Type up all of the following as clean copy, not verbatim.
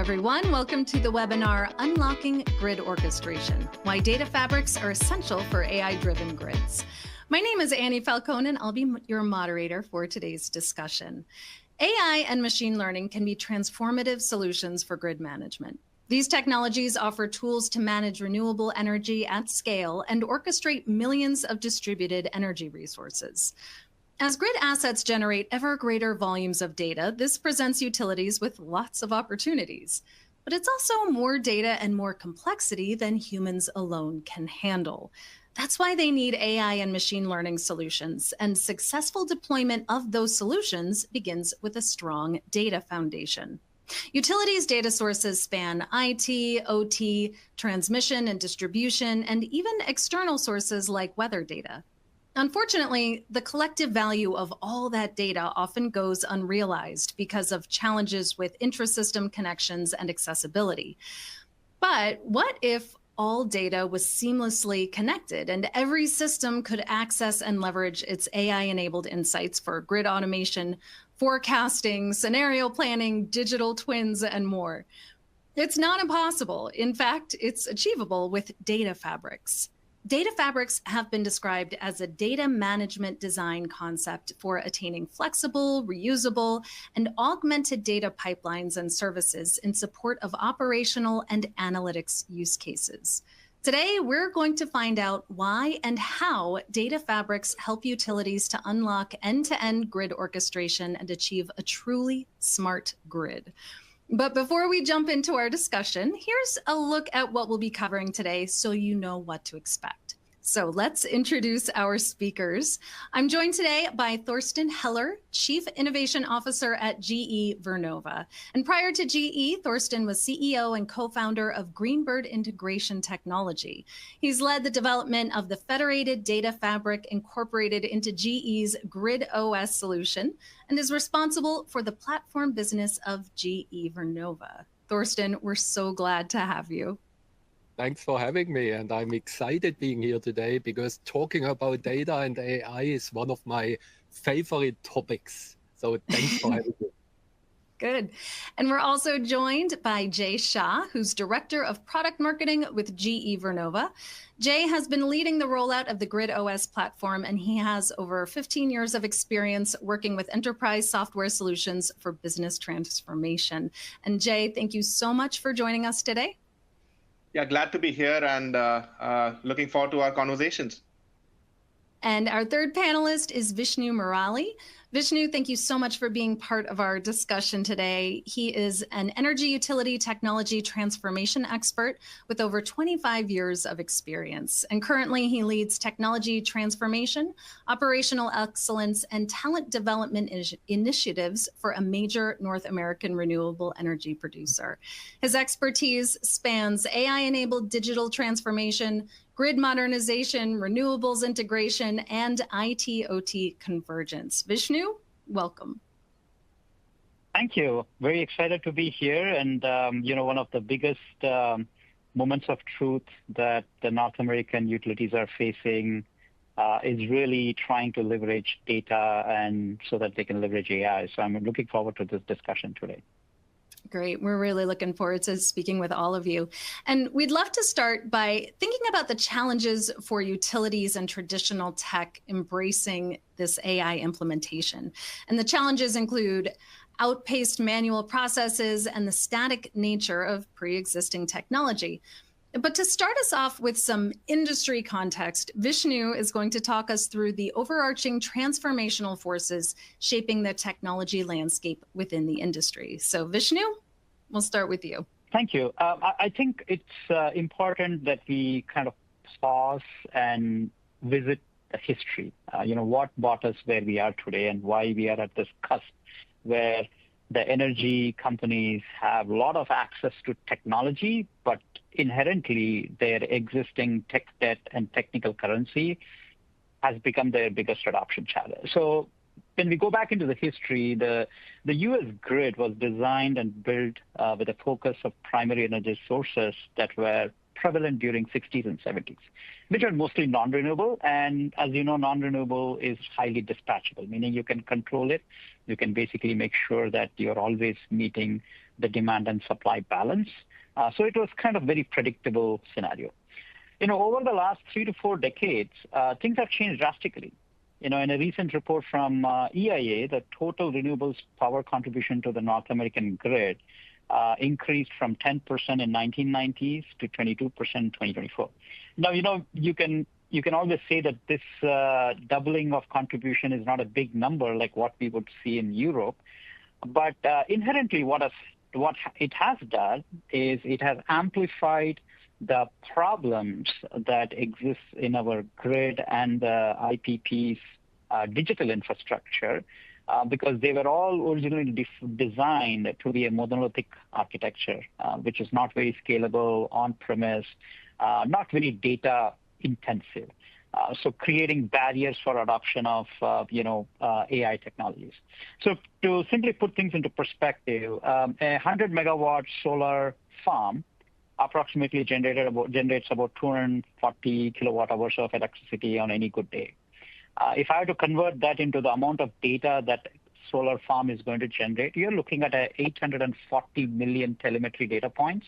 everyone. Welcome to the webinar, Unlocking Grid Orchestration, Why Data Fabrics Are Essential for AI-Driven Grids. My name is Annie Falcone, and I'll be your moderator for today's discussion. AI and machine learning can be transformative solutions for grid management. These technologies offer tools to manage renewable energy at scale and orchestrate millions of distributed energy resources. As grid assets generate ever greater volumes of data, this presents utilities with lots of opportunities. But it's also more data and more complexity than humans alone can handle. That's why they need AI and machine learning solutions, and successful deployment of those solutions begins with a strong data foundation. Utilities data sources span IT, OT, transmission and distribution, and even external sources like weather data. Unfortunately, the collective value of all that data often goes unrealized because of challenges with intra-system connections and accessibility. But what if all data was seamlessly connected and every system could access and leverage its AI-enabled insights for grid automation, forecasting, scenario planning, digital twins, and more? It's not impossible. In fact, it's achievable with data fabrics. Data fabrics have been described as a data management design concept for attaining flexible, reusable, and augmented data pipelines and services in support of operational and analytics use cases. Today, we're going to find out why and how data fabrics help utilities to unlock end-to-end grid orchestration and achieve a truly smart grid. But before we jump into our discussion, here's a look at what we'll be covering today so you know what to expect. So let's introduce our speakers. I'm joined today by Thorsten Heller, Chief Innovation Officer at GE Vernova. And prior to GE, Thorsten was CEO and co-founder of Greenbird Integration Technology. He's led the development of the federated data fabric incorporated into GE's Grid OS solution and is responsible for the platform business of GE Vernova. Thorsten, we're so glad to have you. Thanks for having me, and I'm excited being here today because talking about data and AI is one of my favorite topics. So thanks for having me. Good. And we're also joined by Jay Shah, who's Director of Product Marketing with GE Vernova. Jay has been leading the rollout of the Grid OS platform, and he has over 15 years of experience working with enterprise software solutions for business transformation. And Jay, thank you so much for joining us today. Yeah, glad to be here and looking forward to our conversations. And our third panelist is Vishnu Murali. Vishnu, thank you so much for being part of our discussion today. He is an energy utility technology transformation expert with over 25 years of experience. And currently he leads technology transformation, operational excellence, and talent development initiatives for a major North American renewable energy producer. His expertise spans AI-enabled digital transformation, grid modernization, renewables integration, and IT-OT convergence. Vishnu, welcome. Thank you. Very excited to be here. And, one of the biggest moments of truth that the North American utilities are facing is really trying to leverage data and so that they can leverage AI. So I'm looking forward to this discussion today. Great. We're really looking forward to speaking with all of you. And we'd love to start by thinking about the challenges for utilities and traditional tech embracing this AI implementation. And the challenges include outpaced manual processes and the static nature of pre-existing technology. But to start us off with some industry context, Vishnu is going to talk us through the overarching transformational forces shaping the technology landscape within the industry. So Vishnu, we'll start with you. Thank you. I think it's important that we kind of pause and visit the history, what brought us where we are today and why we are at this cusp where the energy companies have a lot of access to technology, but inherently their existing tech debt and technical currency has become their biggest adoption challenge. So when we go back into the history, the U.S. grid was designed and built with a focus of primary energy sources that were prevalent during 60s and 70s, which are mostly non-renewable. And as you know, non-renewable is highly dispatchable, meaning you can control it. You can basically make sure that you're always meeting the demand and supply balance. So it was kind of very predictable scenario. Over the last 3 to 4 decades, things have changed drastically. In a recent report from EIA, the total renewables power contribution to the North American grid increased from 10% in 1990s to 22% in 2024. Now, you can always say that this doubling of contribution is not a big number like what we would see in Europe, but inherently what it has done is it has amplified the problems that exist in our grid and the IPP's digital infrastructure, because they were all originally designed to be a monolithic architecture, which is not very scalable, on-premise, not very data intensive. So creating barriers for adoption of AI technologies. So to simply put things into perspective, a 100 megawatt solar farm approximately generates about 240 kilowatt hours of electricity on any good day. If I had to convert that into the amount of data that solar farm is going to generate, you're looking at 840 million telemetry data points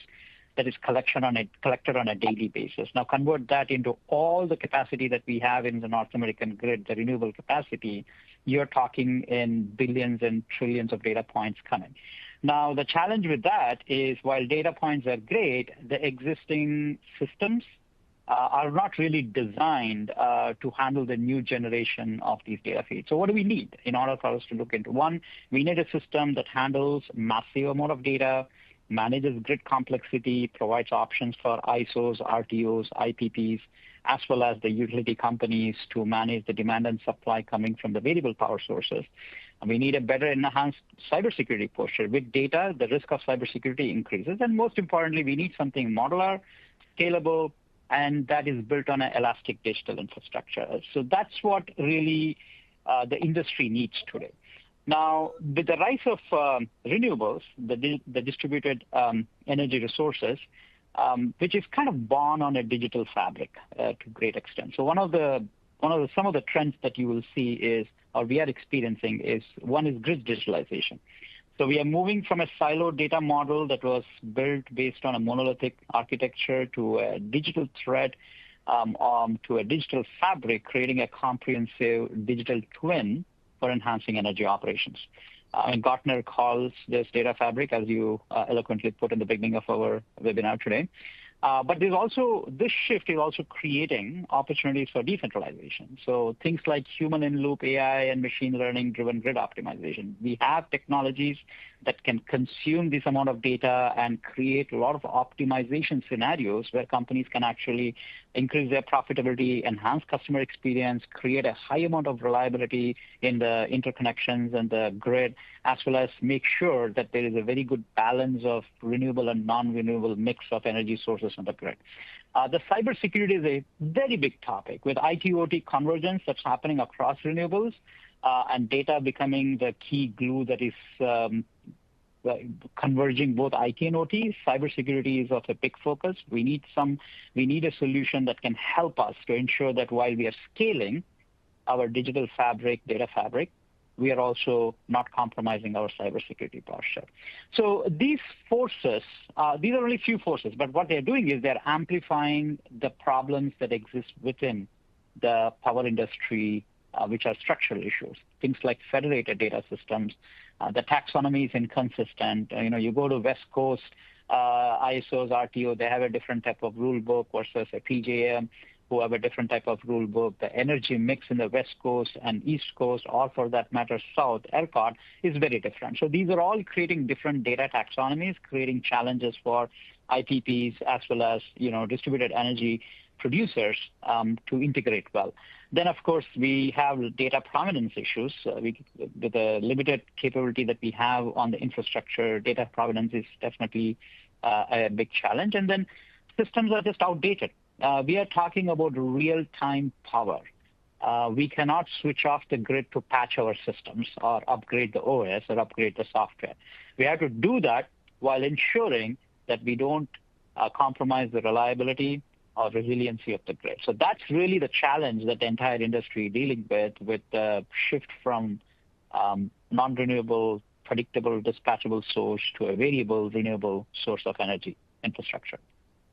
that is collected on a daily basis. Now convert that into all the capacity that we have in the North American grid, the renewable capacity, you're talking in billions and trillions of data points coming. Now, the challenge with that is while data points are great, the existing systems are not really designed to handle the new generation of these data feeds. So what do we need in order for us to look into? One, we need a system that handles massive amount of data, manages grid complexity, provides options for ISOs, RTOs, IPPs, as well as the utility companies to manage the demand and supply coming from the variable power sources. And we need a better enhanced cybersecurity posture. With data, the risk of cybersecurity increases. And most importantly, we need something modular, scalable, and that is built on an elastic digital infrastructure. So that's what really the industry needs today. Now, with the rise of renewables, the distributed energy resources, which is kind of born on a digital fabric to a great extent. So some of the trends that you will see is, or we are experiencing, is one is grid digitalization. So we are moving from a siloed data model that was built based on a monolithic architecture to a digital thread, to a digital fabric, creating a comprehensive digital twin for enhancing energy operations. And Gartner calls this data fabric, as you eloquently put in the beginning of our webinar today. But this shift is also creating opportunities for decentralization. So things like human-in-loop AI and machine learning-driven grid optimization. We have technologies that can consume this amount of data and create a lot of optimization scenarios where companies can actually increase their profitability, enhance customer experience, create a high amount of reliability in the interconnections and the grid, as well as make sure that there is a very good balance of renewable and non-renewable mix of energy sources on the grid. The cybersecurity is a very big topic with IT-OT convergence that's happening across renewables and data becoming the key glue that is converging both IT and OT. Cybersecurity is of a big focus. We need a solution that can help us to ensure that while we are scaling our digital fabric, data fabric, we are also not compromising our cybersecurity posture. So these forces, these are only few forces, but what they're doing is they're amplifying the problems that exist within the power industry, which are structural issues. Things like federated data systems, the taxonomy is inconsistent. You go to West Coast, ISOs, RTO, they have a different type of rule book versus a PJM, who have a different type of rule book. The energy mix in the West Coast and East Coast, or for that matter, South, ERCOT, is very different. So these are all creating different data taxonomies, creating challenges for IPPs as well as distributed energy producers to integrate well. Then, of course, we have data provenance issues. With the limited capability that we have on the infrastructure, data provenance is definitely a big challenge. And then systems are just outdated. We are talking about real-time power. We cannot switch off the grid to patch our systems or upgrade the OS or upgrade the software. We have to do that while ensuring that we don't compromise the reliability or resiliency of the grid. So that's really the challenge that the entire industry is dealing with the shift from non-renewable, predictable, dispatchable source to a variable, renewable source of energy infrastructure.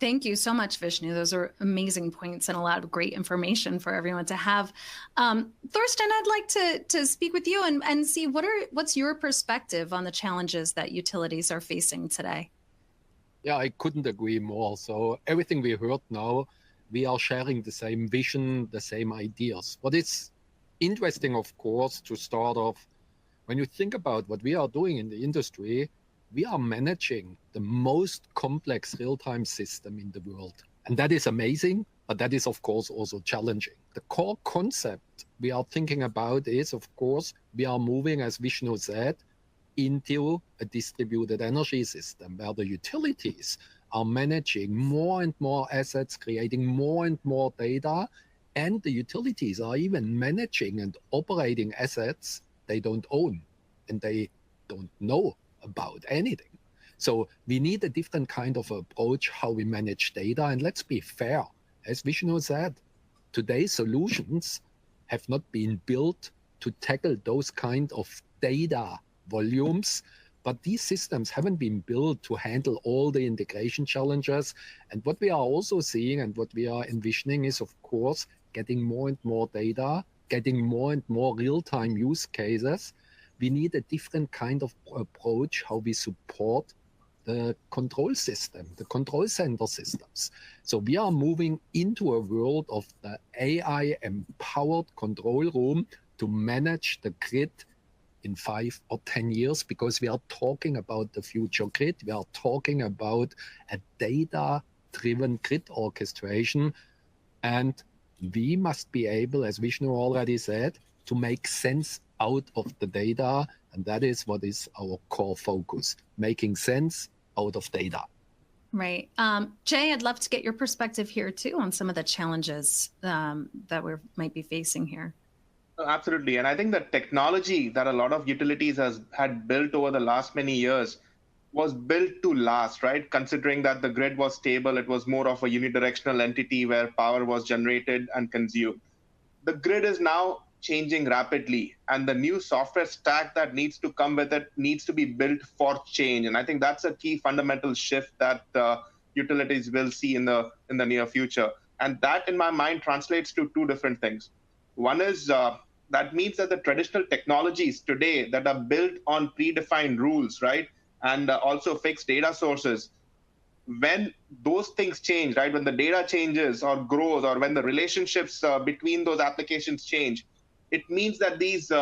Thank you so much, Vishnu. Those are amazing points and a lot of great information for everyone to have. Thorsten, I'd like to speak with you and see what's your perspective on the challenges that utilities are facing today? Yeah, I couldn't agree more. So everything we heard now, we are sharing the same vision, the same ideas. What is interesting, of course, to start off, when you think about what we are doing in the industry, we are managing the most complex real-time system in the world. And that is amazing, but that is, of course, also challenging. The core concept we are thinking about is, of course, we are moving, as Vishnu said, into a distributed energy system where the utilities are managing more and more assets, creating more and more data, and the utilities are even managing and operating assets they don't own and they don't know about anything. So we need a different kind of approach how we manage data. And let's be fair, as Vishnu said, today's solutions have not been built to tackle those kind of data volumes, but these systems haven't been built to handle all the integration challenges. And what we are also seeing and what we are envisioning is, of course, getting more and more data, getting more and more real-time use cases. We need a different kind of approach how we support the control system, the control center systems. So we are moving into a world of the AI-empowered control room to manage the grid in 5 or 10 years, because we are talking about the future grid. We are talking about a data-driven grid orchestration. And we must be able, as Vishnu already said, to make sense out of the data. And that is what is our core focus, making sense out of data. Right. Jay, I'd love to get your perspective here too on some of the challenges that we might be facing here. Absolutely. And I think the technology that a lot of utilities had built over the last many years was built to last, right? Considering that the grid was stable, it was more of a unidirectional entity where power was generated and consumed. The grid is now changing rapidly, and the new software stack that needs to come with it needs to be built for change. And I think that's a key fundamental shift that utilities will see in the near future. And that, in my mind, translates to two different things. One is that means that the traditional technologies today that are built on predefined rules, right, and also fixed data sources, when those things change, right, when the data changes or grows, or when the relationships between those applications change, it means that these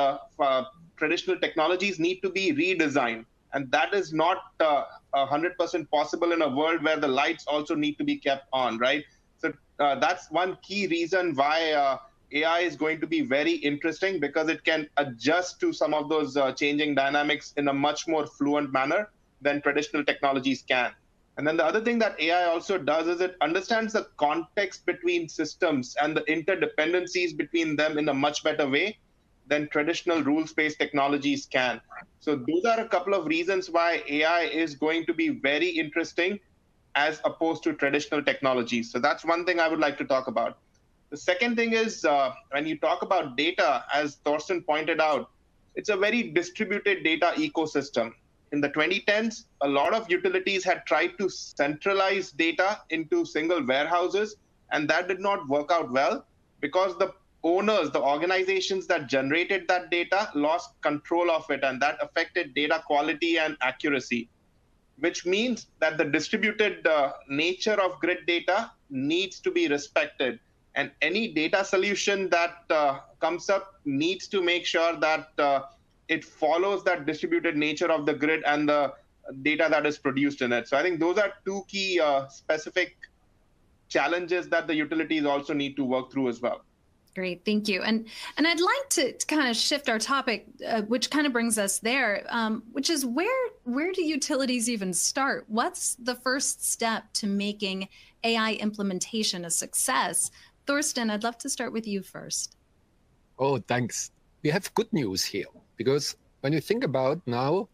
traditional technologies need to be redesigned. And that is not 100% possible in a world where the lights also need to be kept on, right? So that's one key reason why AI is going to be very interesting, because it can adjust to some of those changing dynamics in a much more fluent manner than traditional technologies can. And then the other thing that AI also does is it understands the context between systems and the interdependencies between them in a much better way than traditional rules-based technologies can. So those are a couple of reasons why AI is going to be very interesting as opposed to traditional technologies. So that's one thing I would like to talk about. The second thing is when you talk about data, as Thorsten pointed out, it's a very distributed data ecosystem. In the 2010s, a lot of utilities had tried to centralize data into single warehouses, and that did not work out well because the owners, the organizations that generated that data, lost control of it, and that affected data quality and accuracy, which means that the distributed nature of grid data needs to be respected. And any data solution that comes up needs to make sure that it follows that distributed nature of the grid and the data that is produced in it. So I think those are two key specific challenges that the utilities also need to work through as well. Great, thank you. And I'd like to kind of shift our topic, which kind of brings us there, which is where do utilities even start? What's the first step to making AI implementation a success? Thorsten, I'd love to start with you first. Oh, thanks. We have good news here, because when you think about now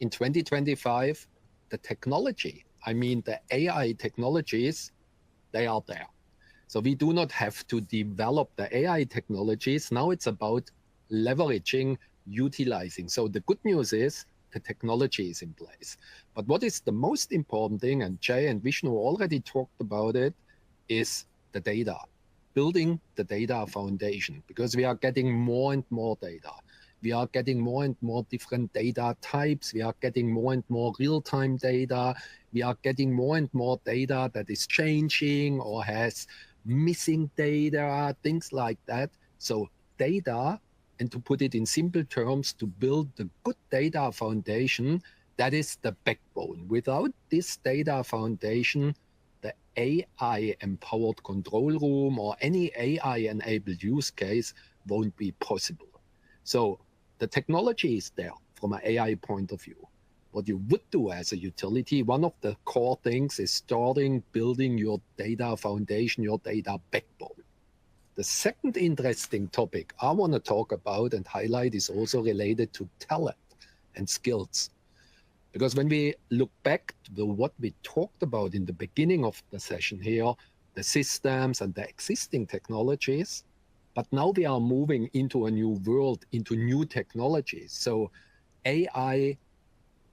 in 2025, the technology I mean, the AI technologies, they are there. So we do not have to develop the AI technologies. Now it's about leveraging, utilizing. So the good news is the technology is in place. But what is the most important thing, and Jay and Vishnu already talked about it, is the data, building the data foundation, because we are getting more and more data. We are getting more and more different data types. We are getting more and more real-time data. We are getting more and more data that is changing or has missing data, things like that. So data, and to put it in simple terms, to build the good data foundation, that is the backbone. Without this data foundation, the AI-empowered control room or any AI-enabled use case won't be possible. So the technology is there from an AI point of view. What you would do as a utility, one of the core things is starting building your data foundation, your data backbone. The second interesting topic I want to talk about and highlight is also related to talent and skills. Because when we look back to what we talked about in the beginning of the session here, the systems and the existing technologies, but now we are moving into a new world, into new technologies. So AI,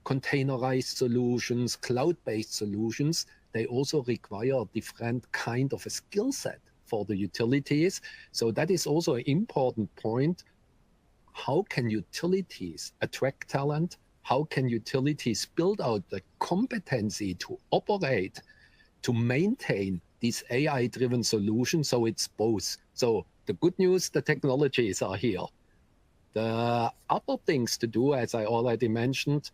containerized solutions, cloud-based solutions, they also require a different kind of a skill set for the utilities. So that is also an important point. How can utilities attract talent? How can utilities build out the competency to operate, to maintain these AI-driven solutions? So it's both. So the good news, the technologies are here. The other things to do, as I already mentioned,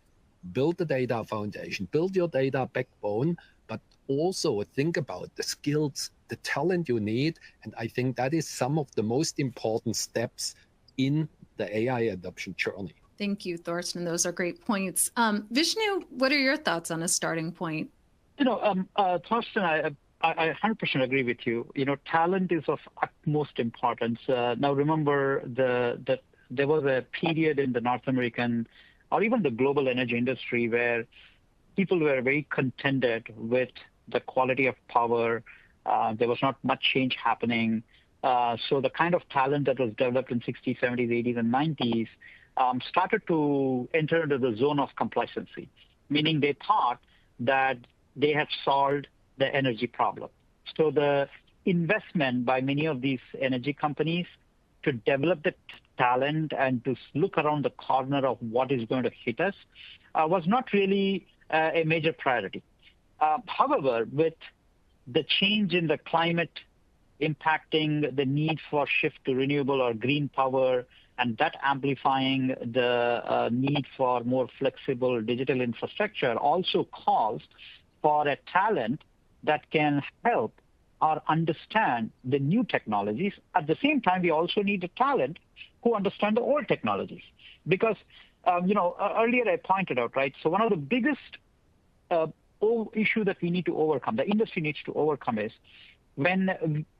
build the data foundation, build your data backbone, but also think about the skills, the talent you need. And I think that is some of the most important steps in the AI adoption journey. Thank you, Thorsten. Those are great points. Vishnu, what are your thoughts on a starting point? Thorsten, I 100% agree with you. Talent is of utmost importance. Now, remember that there was a period in the North American or even the global energy industry where people were very contented with the quality of power. There was not much change happening. So the kind of talent that was developed in 60s, 70s, 80s, and 90s started to enter into the zone of complacency, meaning they thought that they had solved the energy problem. So the investment by many of these energy companies to develop the talent and to look around the corner of what is going to hit us was not really a major priority. However, with the change in the climate impacting the need for shift to renewable or green power, and that amplifying the need for more flexible digital infrastructure also calls for a talent that can help or understand the new technologies. At the same time, we also need a talent who understand the old technologies. Because, earlier I pointed out, right? So one of the biggest issue that we need to overcome, the industry needs to overcome is when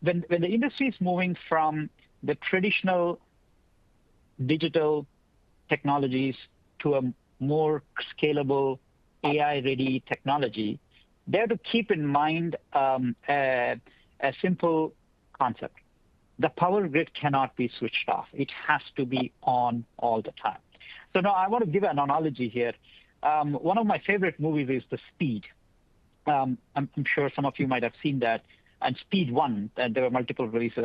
the industry is moving from the traditional digital technologies to a more scalable AI-ready technology, they have to keep in mind a simple concept. The power grid cannot be switched off. It has to be on all the time. So now I want to give an analogy here. One of my favorite movies is The Speed. I'm sure some of you might have seen that. And Speed 1, there were multiple releases,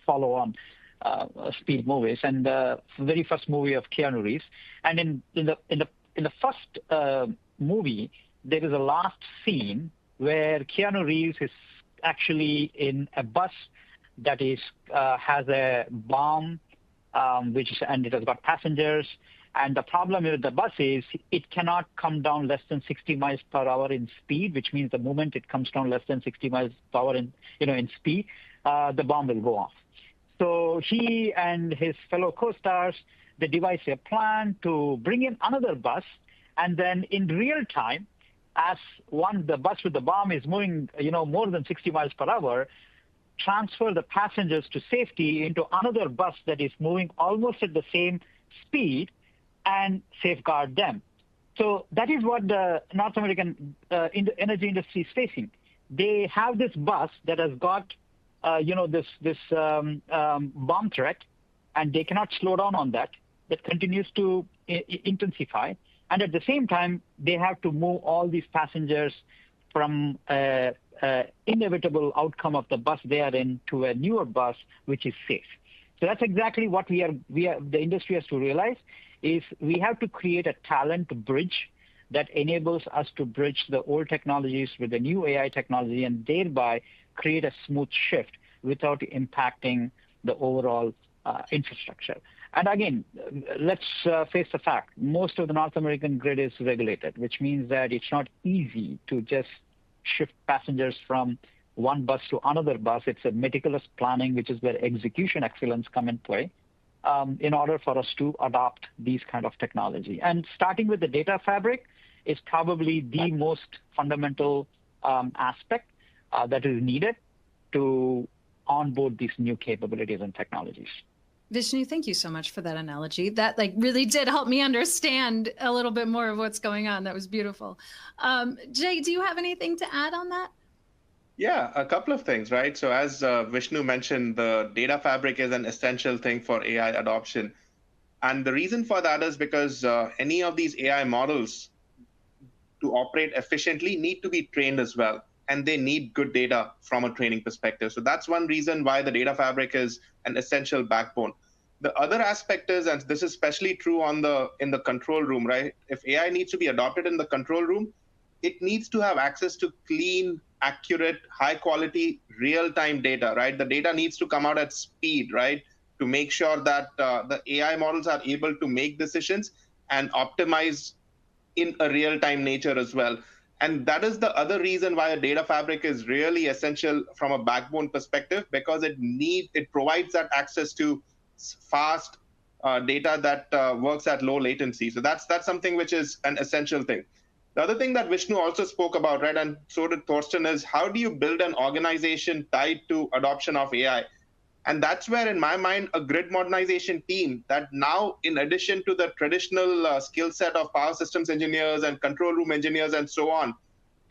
follow-on Speed movies, and the very first movie of Keanu Reeves. And in the first movie, there is a last scene where Keanu Reeves is actually in a bus that has a bomb, and it has got passengers. And the problem with the bus is it cannot come down less than 60 miles per hour in speed, which means the moment it comes down less than 60 miles per hour in speed, the bomb will go off. So he and his fellow co-stars, they devise a plan to bring in another bus, and then in real time, as the bus with the bomb is moving, more than 60 miles per hour, transfer the passengers to safety into another bus that is moving almost at the same speed and safeguard them. So that is what the North American energy industry is facing. They have this bus that has got, this bomb threat, and they cannot slow down on that. That continues to intensify. And at the same time, they have to move all these passengers from inevitable outcome of the bus they are in to a newer bus, which is safe. So that's exactly what the industry has to realize, is we have to create a talent bridge that enables us to bridge the old technologies with the new AI technology and thereby create a smooth shift without impacting the overall infrastructure. And again, let's face the fact, most of the North American grid is regulated, which means that it's not easy to just shift passengers from one bus to another bus. It's a meticulous planning, which is where execution excellence come in play in order for us to adopt these kind of technology. And starting with the data fabric is probably the most fundamental aspect that is needed to onboard these new capabilities and technologies. Vishnu, thank you so much for that analogy. That really did help me understand a little bit more of what's going on. That was beautiful. Jay, do you have anything to add on that? Yeah, a couple of things, right? So as Vishnu mentioned, the data fabric is an essential thing for AI adoption. And the reason for that is because any of these AI models to operate efficiently need to be trained as well. And they need good data from a training perspective. So that's one reason why the data fabric is an essential backbone. The other aspect is, and this is especially true in the control room, right? If AI needs to be adopted in the control room, it needs to have access to clean, accurate, high quality, real-time data, right? The data needs to come out at speed, right? To make sure that the AI models are able to make decisions and optimize in a real-time nature as well. And that is the other reason why a data fabric is really essential from a backbone perspective, because it provides that access to fast data that works at low latency. So that's something which is an essential thing. The other thing that Vishnu also spoke about, right, and so did Thorsten, is how do you build an organization tied to adoption of AI? And that's where, in my mind, a grid modernization team that now, in addition to the traditional skill set of power systems engineers and control room engineers and so on,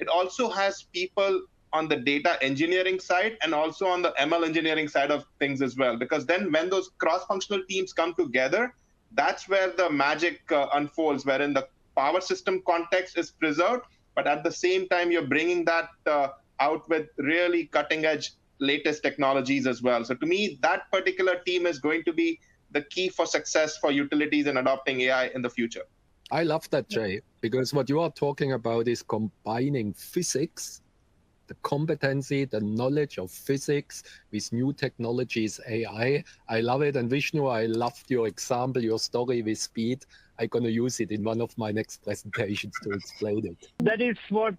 it also has people on the data engineering side and also on the ML engineering side of things as well. Because then when those cross-functional teams come together, that's where the magic unfolds, wherein the power system context is preserved, but at the same time, you're bringing that out with really cutting-edge latest technologies as well. So to me, that particular team is going to be the key for success for utilities in adopting AI in the future. I love that, Jay, because what you are talking about is combining physics, the competency, the knowledge of physics with new technologies, AI. I love it. And Vishnu, I loved your example, your story with speed. I'm going to use it in one of my next presentations to explain it. That is what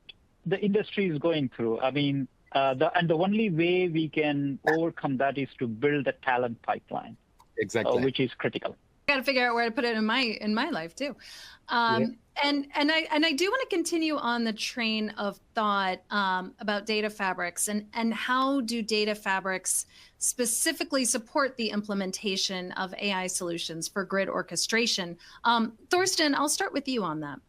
the industry is going through. I mean, the only way we can overcome that is to build a talent pipeline, exactly, which is critical. Got to figure out where to put it in my life too. And I do want to continue on the train of thought about data fabrics and how do data fabrics specifically support the implementation of AI solutions for grid orchestration. Thorsten, I'll start with you on that.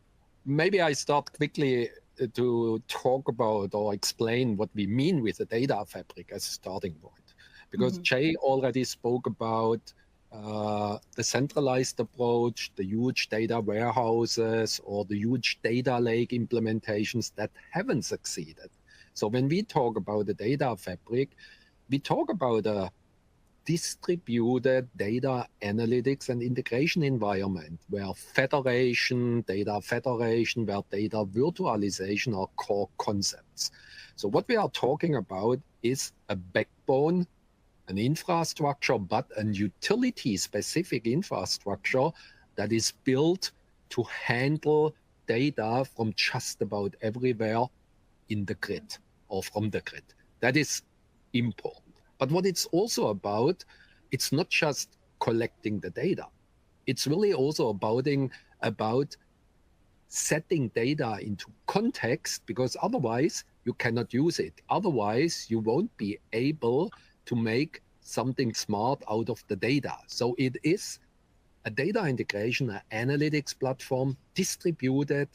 Maybe I start quickly to talk about or explain what we mean with the data fabric as a starting point, because Jay already spoke about the centralized approach, the huge data warehouses or the huge data lake implementations that haven't succeeded. So when we talk about the data fabric, we talk about a distributed data analytics and integration environment where data federation, where data virtualization are core concepts. So what we are talking about is a backbone, an infrastructure, but a utility-specific infrastructure that is built to handle data from just about everywhere in the grid or from the grid. That is important. But what it's also about, it's not just collecting the data. It's really also about setting data into context, because otherwise you cannot use it. Otherwise, you won't be able to make something smart out of the data. So it is a data integration, an analytics platform, distributed,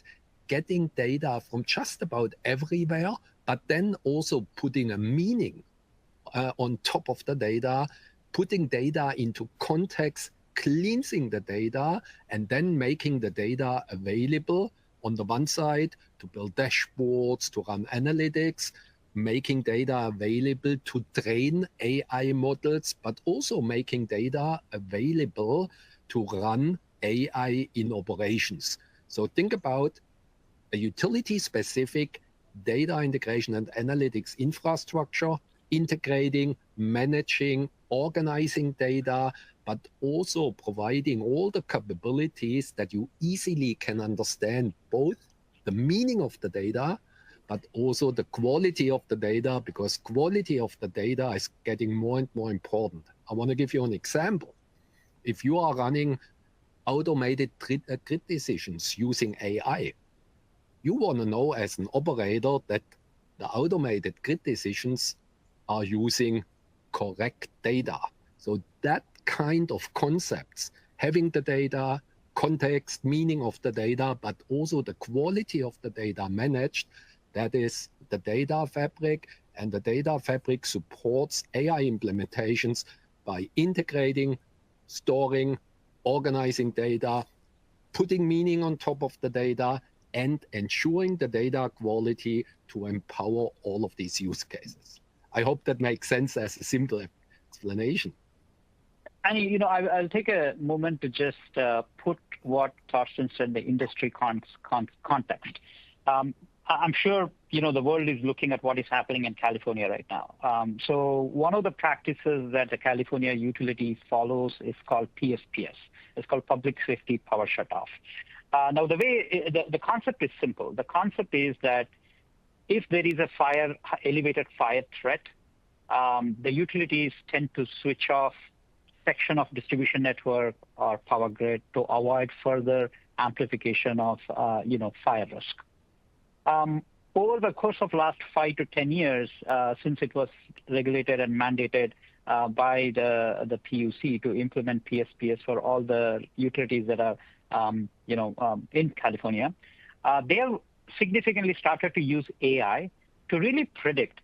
getting data from just about everywhere, but then also putting a meaning on top of the data, putting data into context, cleansing the data, and then making the data available on the one side to build dashboards, to run analytics, making data available to train AI models, but also making data available to run AI in operations. So think about a utility-specific data integration and analytics infrastructure, integrating, managing, organizing data, but also providing all the capabilities that you easily can understand both the meaning of the data, but also the quality of the data, because quality of the data is getting more and more important. I want to give you an example. If you are running automated grid decisions using AI, you want to know as an operator that the automated grid decisions are using correct data. So that kind of concepts, having the data, context, meaning of the data, but also the quality of the data managed, that is the data fabric. And the data fabric supports AI implementations by integrating, storing, organizing data, putting meaning on top of the data, and ensuring the data quality to empower all of these use cases. I hope that makes sense as a simple explanation. And I'll take a moment to just put what Torsten said in the industry context. I'm sure the world is looking at what is happening in California right now. So one of the practices that the California utility follows is called PSPS. It's called Public Safety Power Shutoff. Now, the concept is simple. The concept is that if there is a elevated fire threat, the utilities tend to switch off section of distribution network or power grid to avoid further amplification of fire risk. Over the course of last 5 to 10 years, since it was regulated and mandated by the PUC to implement PSPS for all the utilities that are in California, they have significantly started to use AI to really predict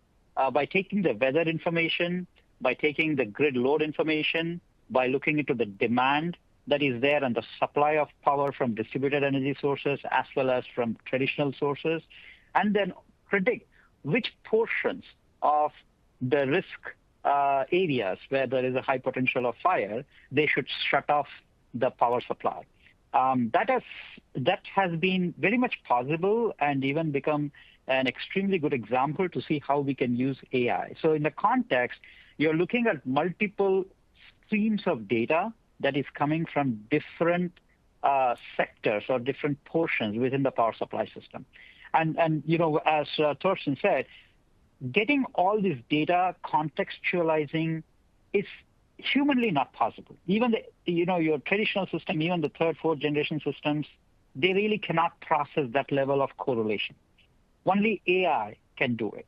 by taking the weather information, by taking the grid load information, by looking into the demand that is there and the supply of power from distributed energy sources as well as from traditional sources, and then predict which portions of the risk areas where there is a high potential of fire, they should shut off the power supply. That has been very much possible and even become an extremely good example to see how we can use AI. So in the context, you're looking at multiple streams of data that is coming from different sectors or different portions within the power supply system. And as Torsten said, getting all this data, contextualizing is humanly not possible. Even your traditional system, even the third, fourth generation systems, they really cannot process that level of correlation. Only AI can do it.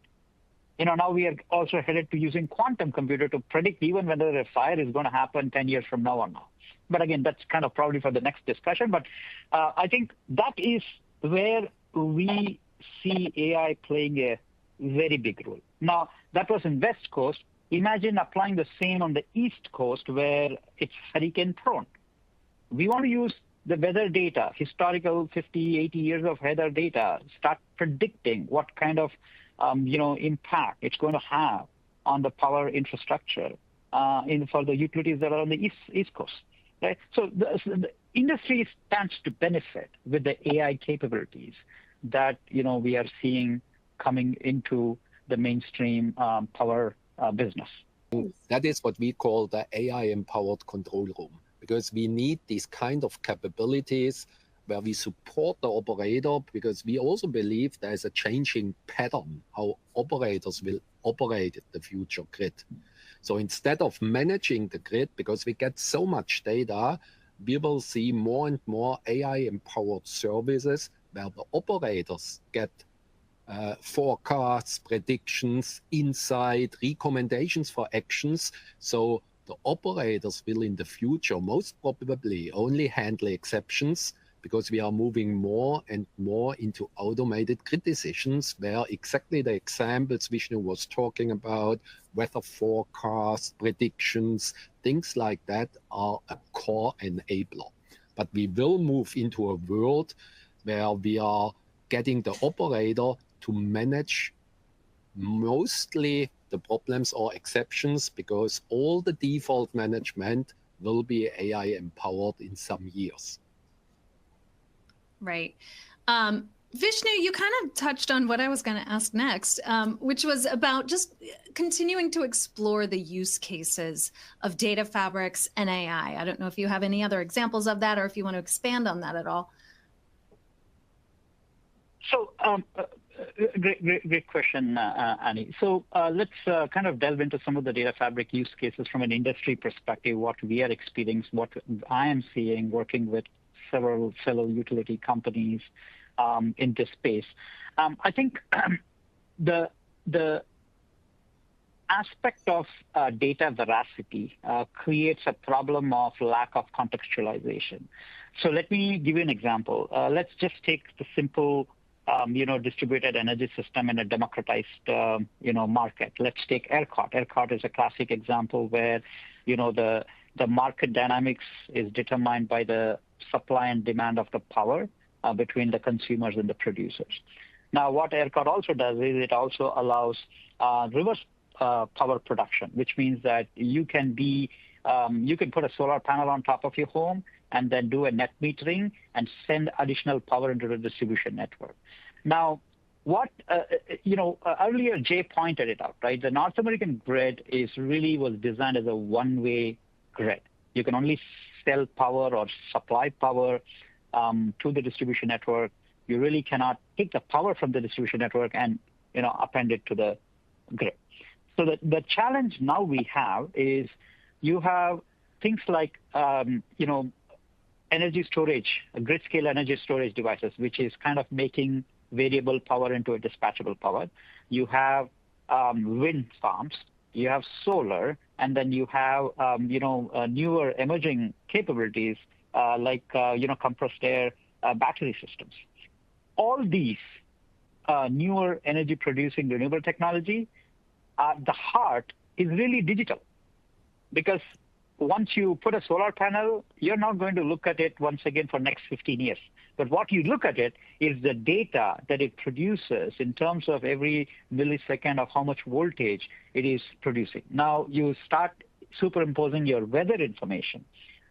Now we are also headed to using quantum computer to predict even whether a fire is going to happen 10 years from now or not. But again, that's kind of probably for the next discussion. But I think that is where we see AI playing a very big role. Now, that was in West Coast. Imagine applying the same on the East Coast where it's hurricane prone. We want to use the weather data, historical 50, 80 years of weather data, start predicting what kind of impact it's going to have on the power infrastructure for the utilities that are on the East Coast. Right? So the industry stands to benefit with the AI capabilities that we are seeing coming into the mainstream power business. That is what we call the AI-empowered control room, because we need these kind of capabilities where we support the operator, because we also believe there's a changing pattern how operators will operate the future grid. So instead of managing the grid, because we get so much data, we will see more and more AI-empowered services where the operators get forecasts, predictions, insight, recommendations for actions. So The operators will in the future most probably only handle exceptions, because we are moving more and more into automated grid decisions, where exactly the examples Vishnu was talking about, weather forecasts, predictions, things like that are a core enabler. But we will move into a world where we are getting the operator to manage mostly the problems or exceptions, because all the default management will be AI empowered in some years. Right. Vishnu, you kind of touched on what I was going to ask next, which was about just continuing to explore the use cases of data fabrics and AI. I don't know if you have any other examples of that, or if you want to expand on that at all. So great question, Annie. So let's kind of delve into some of the data fabric use cases from an industry perspective, what we are experiencing, what I am seeing working with several fellow utility companies in this space. I think the aspect of data veracity creates a problem of lack of contextualization. So let me give you an example. Let's just take the simple distributed energy system in a democratized, market. Let's take ERCOT. ERCOT is a classic example where, the market dynamics is determined by the supply and demand of the power between the consumers and the producers. Now, what ERCOT also does is it also allows reverse power production, which means that you can put a solar panel on top of your home and then do a net metering and send additional power into the distribution network. Now, what, earlier Jay pointed it out, right? The North American grid was designed as a one-way grid. You can only sell power or supply power to the distribution network. You really cannot take the power from the distribution network and, append it to the grid. So the challenge now we have is you have things like, energy storage, grid scale energy storage devices, which is kind of making variable power into a dispatchable power. You have wind farms, you have solar, and then you have, newer emerging capabilities like compressed air battery systems. All these newer energy producing renewable technology, the heart is really digital, because once you put a solar panel, you're not going to look at it once again for next 15 years. But what you look at it is the data that it produces in terms of every millisecond of how much voltage it is producing. Now you start superimposing your weather information.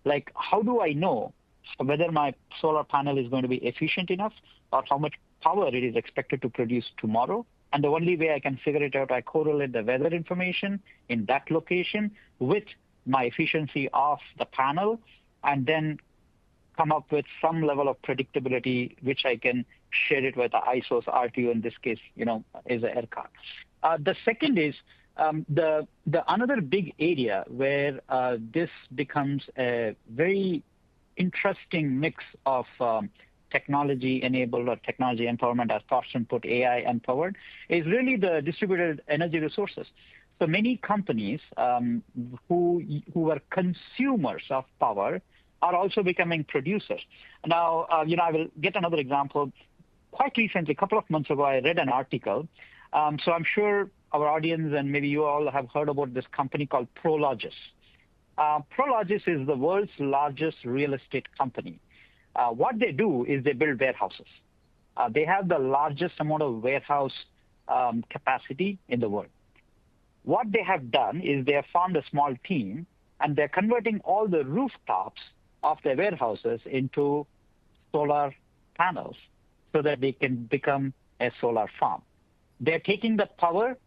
Like, how do I know whether my solar panel is going to be efficient enough or how much power it is expected to produce tomorrow? And the only way I can figure it out, I correlate the weather information in that location with my efficiency of the panel, and then come up with some level of predictability, which I can share it with the ISO's RTO, in this case, is a ERCOT. The second is the another big area where this becomes a very interesting mix of technology enabled or technology empowerment, as Thorsten put, AI empowered, is really the distributed energy resources. So many companies who are consumers of power are also becoming producers. Now, I will get another example. Quite recently, a couple of months ago, I read an article. So I'm sure our audience and maybe you all have heard about this company called Prologis. Prologis is the world's largest real estate company. What they do is they build warehouses. They have the largest amount of warehouse capacity in the world. What they have done is they have formed a small team, and they're converting all the rooftops of their warehouses into solar panels so that they can become a solar farm. They're taking the power,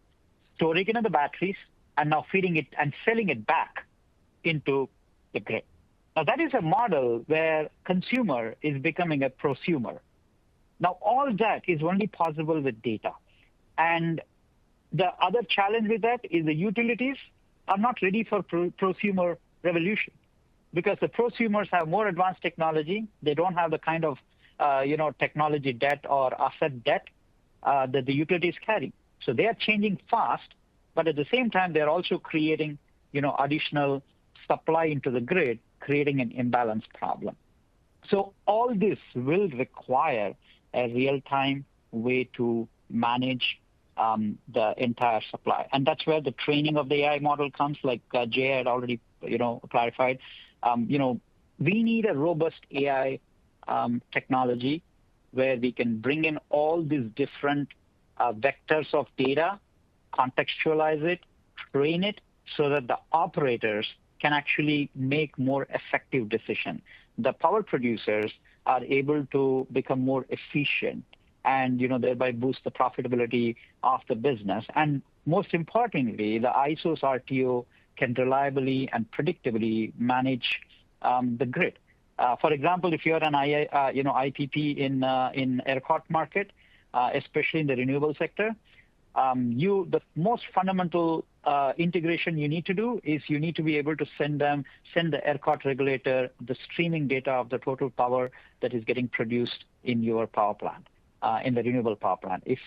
storing it in the batteries, and now feeding it and selling it back into the grid. Now, that is a model where consumer is becoming a prosumer. Now, all that is only possible with data. And the other challenge with that is the utilities are not ready for prosumer revolution, because the prosumers have more advanced technology. They don't have the kind of technology debt or asset debt that the utilities carry. So they are changing fast, but at the same time, they're also creating additional supply into the grid, creating an imbalance problem. So all this will require a real-time way to manage the entire supply. And that's where the training of the AI model comes, like Jay had already clarified. We need a robust AI technology where we can bring in all these different vectors of data, contextualize it, train it, so that the operators can actually make more effective decisions. The power producers are able to become more efficient and thereby boost the profitability of the business. And most importantly, the ISO's RTO can reliably and predictably manage the grid. For example, if you're an IPP in ERCOT market, especially in the renewable sector, the most fundamental integration you need to do is you need to be able to send the ERCOT regulator the streaming data of the total power that is getting produced in your power plant, in the renewable power plant. If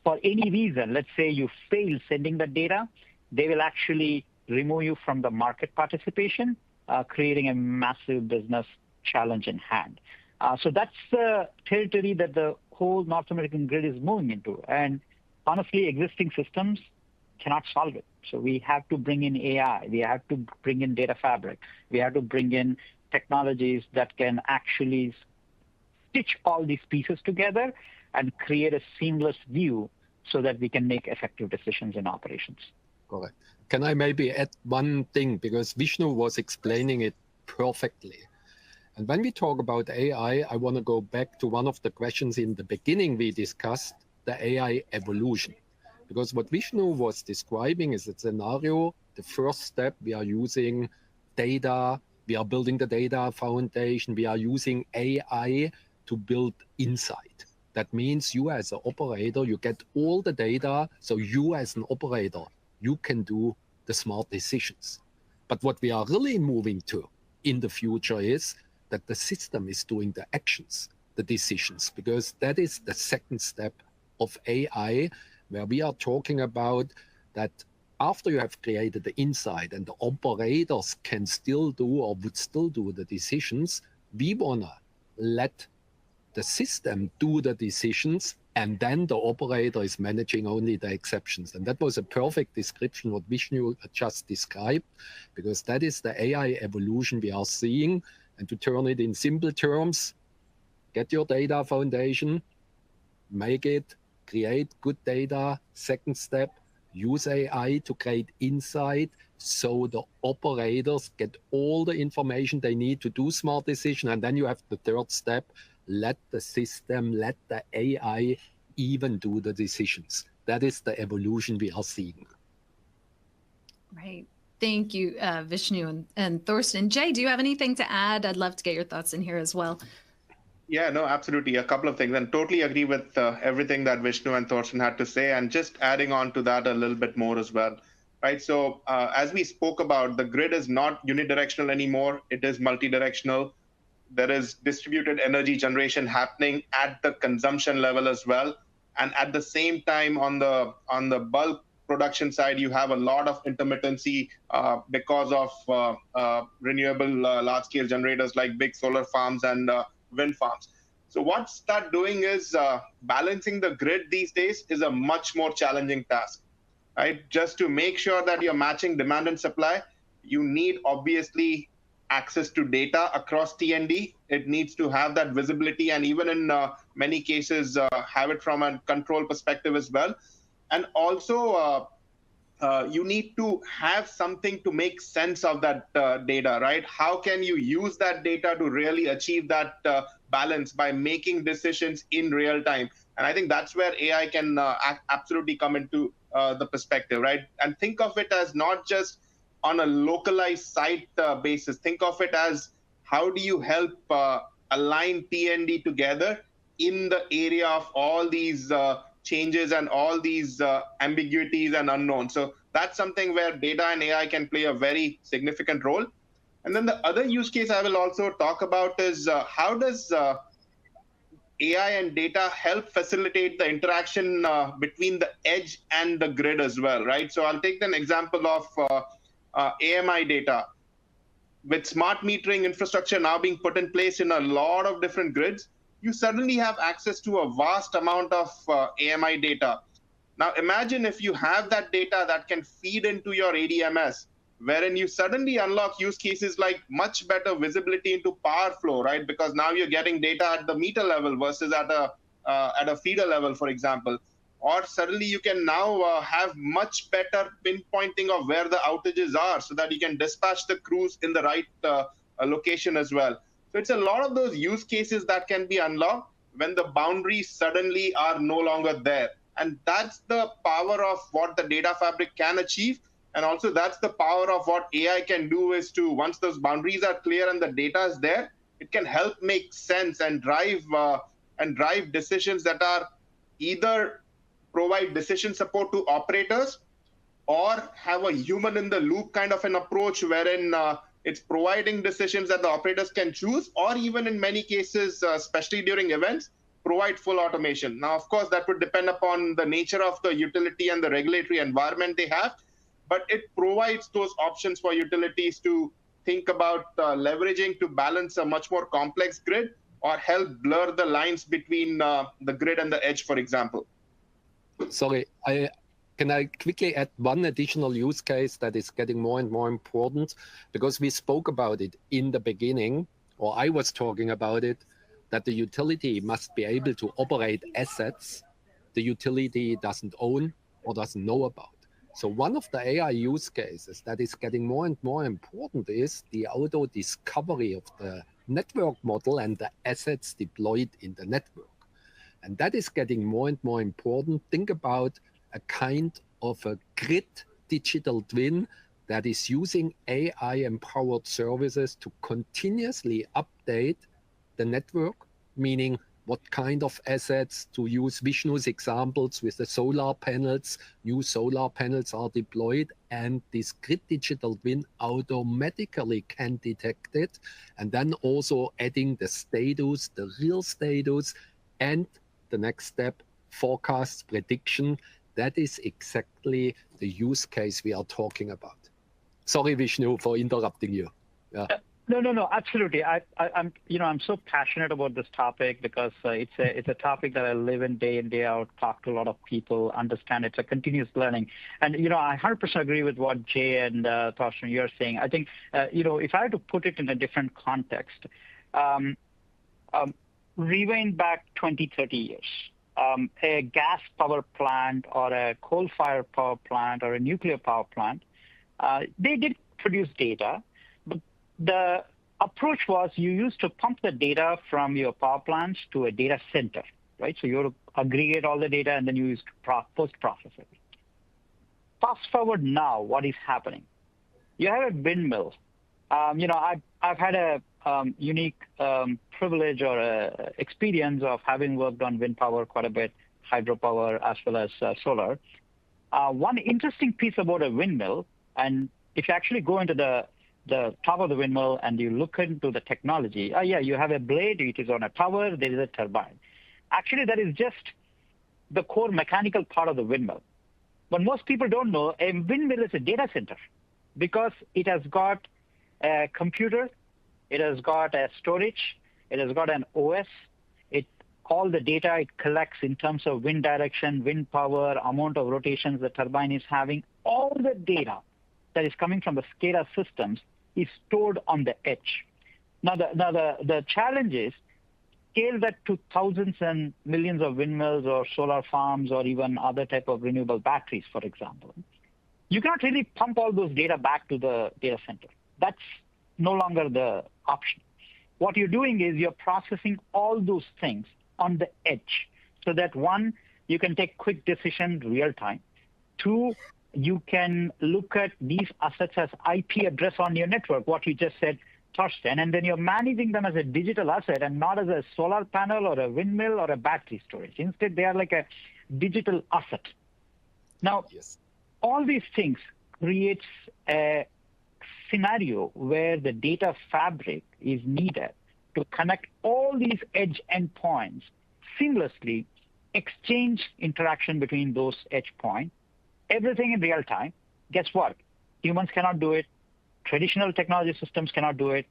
for any reason, let's say you fail sending that data, they will actually remove you from the market participation, creating a massive business challenge in hand. So that's the territory that the whole North American grid is moving into. And honestly, existing systems cannot solve it. So we have to bring in AI. We have to bring in data fabric. We have to bring in technologies that can actually stitch all these pieces together and create a seamless view so that we can make effective decisions in operations. Correct. Can I maybe add one thing? Because Vishnu was explaining it perfectly. And when we talk about AI, I want to go back to one of the questions in the beginning we discussed, the AI evolution. Because what Vishnu was describing is a scenario, the first step, we are using data, we are building the data foundation, we are using AI to build insight. That means you as an operator, you get all the data, so you as an operator, you can do the smart decisions. But what we are really moving to in the future is that the system is doing the actions, the decisions, because that is the second step of AI, where we are talking about that after you have created the insight and the operators can still do or would still do the decisions, we want to let the system do the decisions, and then the operator is managing only the exceptions. And that was a perfect description what Vishnu just described, because that is the AI evolution we are seeing. And to turn it in simple terms, get your data foundation, make it, create good data. Second step, use AI to create insight so the operators get all the information they need to do smart decisions. And then you have the third step, let the system, let the AI even do the decisions. That is the evolution we are seeing. Right. Thank you, Vishnu and Thorsten. Jay, do you have anything to add? I'd love to get your thoughts in here as well. Yeah, no, absolutely. A couple of things, and totally agree with everything that Vishnu and Thorsten had to say, and just adding on to that a little bit more as well. Right. So as we spoke about, the grid is not unidirectional anymore. It is multidirectional. There is distributed energy generation happening at the consumption level as well. And at the same time, on the bulk production side, you have a lot of intermittency because of renewable large-scale generators like big solar farms and wind farms. So what's that doing is balancing the grid these days is a much more challenging task, right? Just to make sure that you're matching demand and supply, you need obviously access to data across T&D. It needs to have that visibility, and even in many cases, have it from a control perspective as well. And also, you need to have something to make sense of that data, right? How can you use that data to really achieve that balance by making decisions in real time? And I think that's where AI can absolutely come into the perspective, right? And think of it as not just on a localized site basis. Think of it as how do you help align T&D together in the area of all these changes and all these ambiguities and unknowns. So that's something where data and AI can play a very significant role. And then the other use case I will also talk about is how does AI and data help facilitate the interaction between the edge and the grid as well, right? So I'll take an example of AMI data. with smart metering infrastructure now being put in place in a lot of different grids, you suddenly have access to a vast amount of AMI data. Now, imagine if you have that data that can feed into your ADMS, wherein you suddenly unlock use cases like much better visibility into power flow, right? Because now you're getting data at the meter level versus at a feeder level, for example. Or suddenly you can now have much better pinpointing of where the outages are so that you can dispatch the crews in the right location as well. So it's a lot of those use cases that can be unlocked when the boundaries suddenly are no longer there. And that's the power of what the data fabric can achieve. And also that's the power of what AI can do is to, once those boundaries are clear and the data is there, it can help make sense and drive decisions that are either provide decision support to operators or have a human in the loop kind of an approach wherein it's providing decisions that the operators can choose, or even in many cases, especially during events, provide full automation. Now, of course, that would depend upon the nature of the utility and the regulatory environment they have, but it provides those options for utilities to think about leveraging to balance a much more complex grid or help blur the lines between the grid and the edge, for example. Sorry, can I quickly add one additional use case that is getting more and more important? Because we spoke about it in the beginning, or I was talking about it, that the utility must be able to operate assets the utility doesn't own or doesn't know about. So one of the AI use cases that is getting more and more important is the auto discovery of the network model and the assets deployed in the network. And that is getting more and more important. Think about a kind of a grid digital twin that is using AI-empowered services to continuously update the network, meaning what kind of assets, to use Vishnu's examples with the solar panels, new solar panels are deployed, and this grid digital twin automatically can detect it, and then also adding the status, the real status, and the next step, forecast prediction. That is exactly the use case we are talking about. Sorry, Vishnu, for interrupting you. Yeah. No, absolutely. I'm so passionate about this topic because it's a topic that I live in day out, talk to a lot of people, understand it's a continuous learning. And, I 100% agree with what Jay and Thorsten, you're saying. I think, if I had to put it in a different context, rewind back 20, 30 years. A gas power plant or a coal-fired power plant or a nuclear power plant, they did produce data, but the approach was you used to pump the data from your power plants to a data center, right? So you would aggregate all the data and then you used to post-process it. Fast forward now, what is happening? You have a windmill. I've had a unique privilege or experience of having worked on wind power quite a bit, hydropower as well as solar. One interesting piece about a windmill, and if you actually go into the top of the windmill and you look into the technology, you have a blade, it is on a tower, there is a turbine. Actually, that is just the core mechanical part of the windmill. But most people don't know a windmill is a data center because it has got a computer, it has got a storage, it has got an OS, all the data it collects in terms of wind direction, wind power, amount of rotations the turbine is having, all the data that is coming from the SCADA systems is stored on the edge. Now the challenge is scale that to thousands and millions of windmills or solar farms or even other type of renewable batteries, for example. You cannot really pump all those data back to the data center. That's no longer the option. What you're doing is you're processing all those things on the edge so that one, you can take quick decisions real time. Two, you can look at these assets as IP address on your network, what you just said, Thorsten, and then you're managing them as a digital asset and not as a solar panel or a windmill or a battery storage. Instead, they are like a digital asset. Now, yes, all these things creates a scenario where the data fabric is needed to connect all these edge endpoints seamlessly, exchange interaction between those edge points, everything in real time. Guess what? Humans cannot do it. Traditional technology systems cannot do it.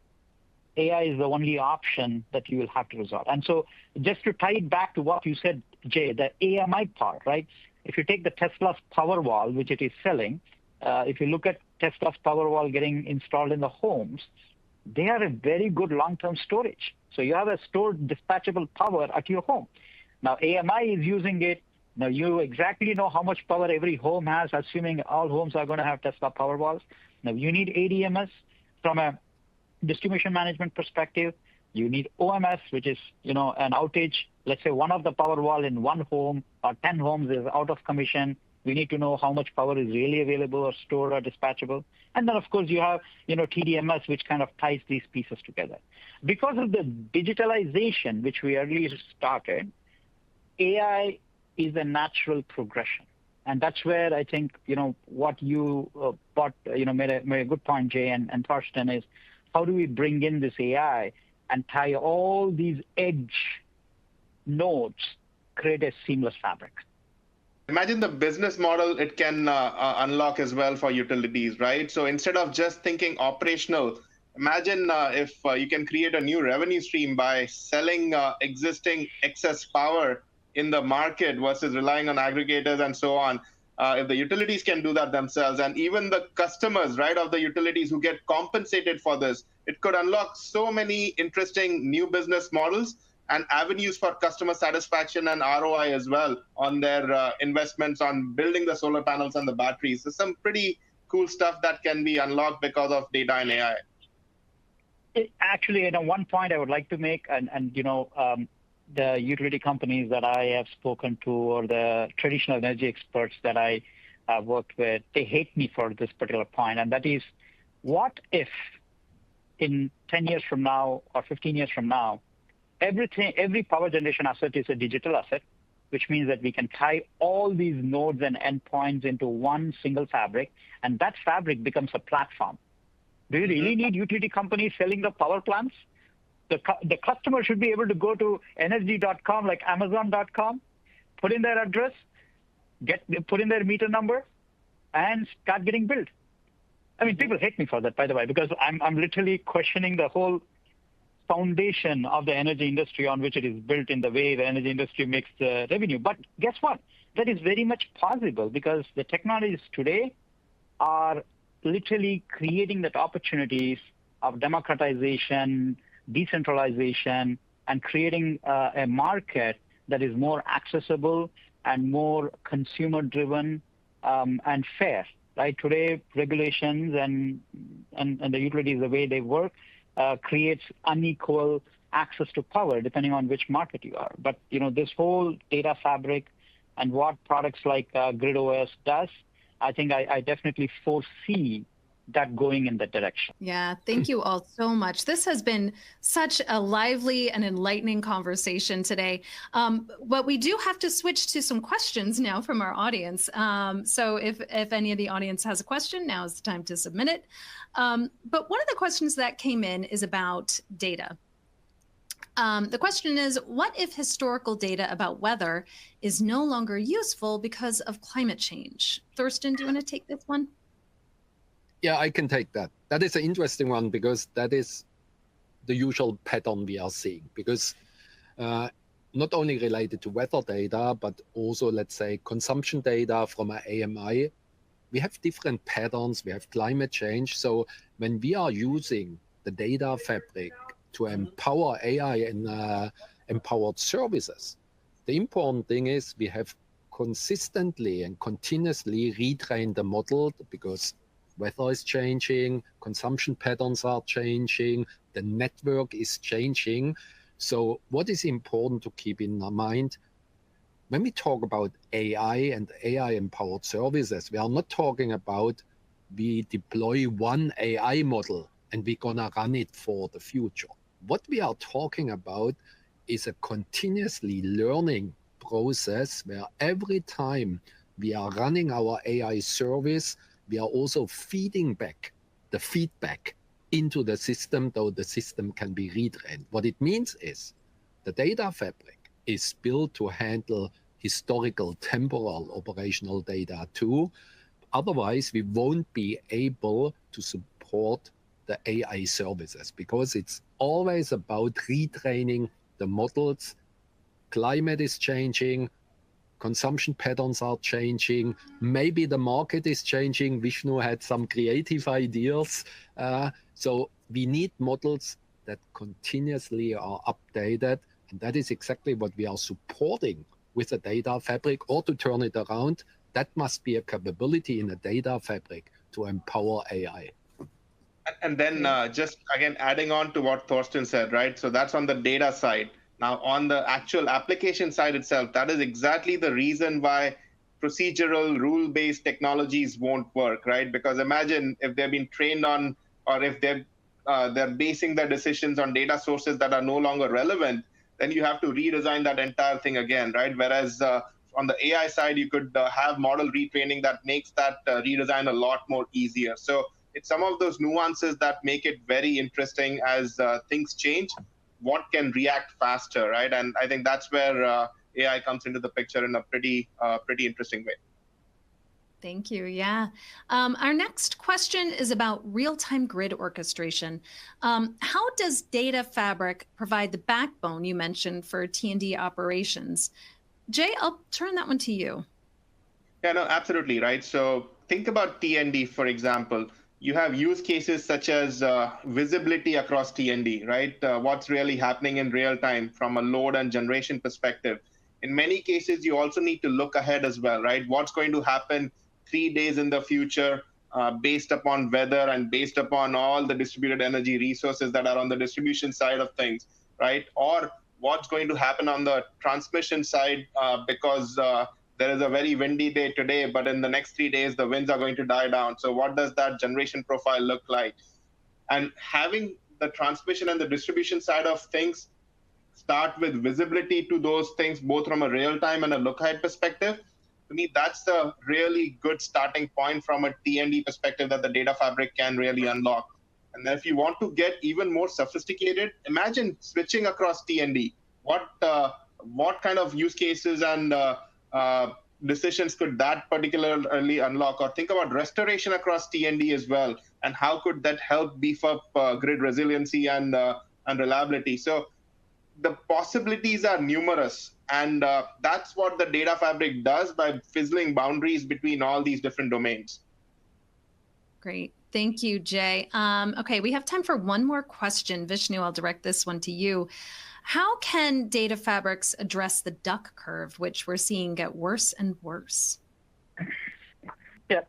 AI is the only option that you will have to resort. And so just to tie it back to what you said, Jay, the AMI part, right? If you take the Tesla's Powerwall, which it is selling, if you look at Tesla's Powerwall getting installed in the homes, they are a very good long-term storage. So you have a stored dispatchable power at your home. Now, AMI is using it. Now, you exactly know how much power every home has, assuming all homes are going to have Tesla Powerwalls. Now, you need ADMS from a distribution management perspective. You need OMS, which is, an outage. Let's say one of the Powerwall in one home or 10 homes is out of commission. We need to know how much power is really available or stored or dispatchable. And then, of course, you have, TDMS, which kind of ties these pieces together. Because of the digitalization, which we earlier started, AI is a natural progression. And that's where I think, what you made a good point, Jay and Thorsten, is how do we bring in this AI and tie all these edge nodes, create a seamless fabric? Imagine the business model it can unlock as well for utilities, right? So instead of just thinking operational, imagine if you can create a new revenue stream by selling existing excess power in the market versus relying on aggregators and so on. If the utilities can do that themselves, and even the customers, right, of the utilities who get compensated for this, it could unlock so many interesting new business models and avenues for customer satisfaction and ROI as well on their investments on building the solar panels and the batteries. So some pretty cool stuff that can be unlocked because of data and AI. Actually, one point I would like to make, the utility companies that I have spoken to or the traditional energy experts that I have worked with, they hate me for this particular point. And that is, what if in 10 years from now or 15 years from now, every power generation asset is a digital asset, which means that we can tie all these nodes and endpoints into one single fabric, and that fabric becomes a platform. Do you really need utility companies selling the power plants? The customer should be able to go to energy.com, like amazon.com, put in their address, put in their meter number, and start getting billed. I mean, people hate me for that, by the way, because I'm literally questioning the whole foundation of the energy industry on which it is built in the way the energy industry makes the revenue. But guess what? That is very much possible because the technologies today are literally creating that opportunities of democratization, decentralization, and creating a market that is more accessible and more consumer-driven and fair. Right? Today, regulations and the utilities, the way they work, creates unequal access to power depending on which market you are. But this whole data fabric and what products like GridOS does, I think I definitely foresee that going in that direction. Yeah, thank you all so much. This has been such a lively and enlightening conversation today. But we do have to switch to some questions now from our audience. So if any of the audience has a question, now is the time to submit it. But one of the questions that came in is about data. The question is, what if historical data about weather is no longer useful because of climate change? Thorsten, do you want to take this one? Yeah, I can take that. That is an interesting one because that is the usual pattern we are seeing. Because not only related to weather data, but also, let's say, consumption data from an AMI, we have different patterns. We have climate change. So when we are using the data fabric to empower AI and empowered services, the important thing is we have consistently and continuously retrained the model because weather is changing, consumption patterns are changing, the network is changing. So what is important to keep in mind, when we talk about AI and AI-empowered services, we are not talking about we deploy one AI model and we're gonna run it for the future. What we are talking about is a continuously learning process where every time we are running our AI service, we are also feeding back the feedback into the system, though the system can be retrained. What it means is the data fabric is built to handle historical temporal operational data too. Otherwise, we won't be able to support the AI services, because it's always about retraining the models. Climate is changing, consumption patterns are changing, maybe the market is changing. Vishnu had some creative ideas. So we need models that continuously are updated, and that is exactly what we are supporting with the data fabric. Or to turn it around, that must be a capability in the data fabric to empower AI. And then just again, adding on to what Thorsten said, right? So that's on the data side. Now, on the actual application side itself, that is exactly the reason why procedural rule-based technologies won't work, right? Because imagine if they've been trained on, or if they're basing their decisions on data sources that are no longer relevant, then you have to redesign that entire thing again, right? Whereas on the AI side, you could have model retraining that makes that redesign a lot more easier. So it's some of those nuances that make it very interesting as things change. What can react faster, right? And I think that's where AI comes into the picture in a pretty interesting way. Thank you. Yeah. Our next question is about real-time grid orchestration. How does Data Fabric provide the backbone you mentioned for T&D operations? Jay, I'll turn that one to you. Yeah, no, absolutely, right? So think about T&D, for example. You have use cases such as visibility across T&D, right? What's really happening in real time from a load and generation perspective. In many cases, you also need to look ahead as well, right? What's going to happen 3 days in the future based upon weather and based upon all the distributed energy resources that are on the distribution side of things, right? Or what's going to happen on the transmission side because there is a very windy day today, but in the next 3 days, the winds are going to die down. So what does that generation profile look like? And having the transmission and the distribution side of things start with visibility to those things, both from a real-time and a look-ahead perspective, to me, that's a really good starting point from a T&D perspective that the data fabric can really unlock. And then if you want to get even more sophisticated, imagine switching across T&D. What kind of use cases and decisions could that particularly unlock? Or think about restoration across T&D as well, and how could that help beef up grid resiliency and reliability? So the possibilities are numerous, and that's what the data fabric does by fizzling boundaries between all these different domains. Great. Thank you, Jay. Okay, we have time for one more question. Vishnu, I'll direct this one to you. How can data fabrics address the duck curve, which we're seeing get worse and worse? Yeah,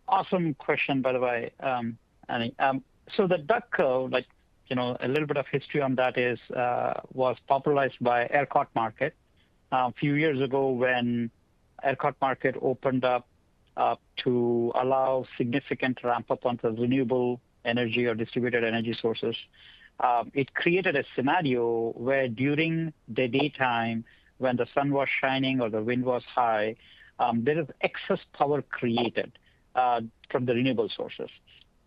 awesome question, by the way, Annie. So the duck curve, like, a little bit of history on that is was popularized by ERCOT market a few years ago when ERCOT market opened up to allow significant ramp up onto renewable energy or distributed energy sources. It created a scenario where during the daytime, when the sun was shining or the wind was high, there is excess power created from the renewable sources.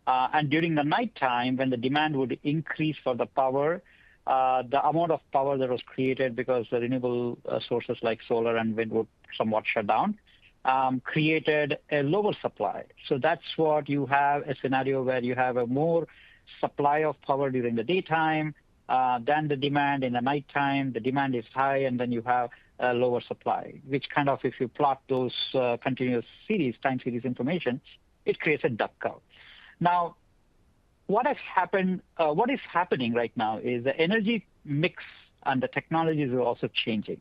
And during the nighttime, when the demand would increase for the power, the amount of power that was created because the renewable sources like solar and wind would somewhat shut down, created a lower supply. So that's what you have, a scenario where you have a more supply of power during the daytime than the demand in the nighttime. The demand is high, and then you have a lower supply, which kind of, if you plot those continuous series, time series information, it creates a duck curve. Now, what is happening right now is the energy mix and the technologies are also changing.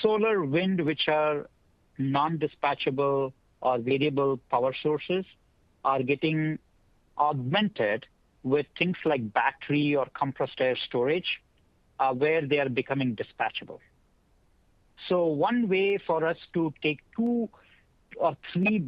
Solar, wind, which are non-dispatchable or variable power sources, are getting augmented with things like battery or compressed air storage, where they are becoming dispatchable. So one way for us to take 2 or 3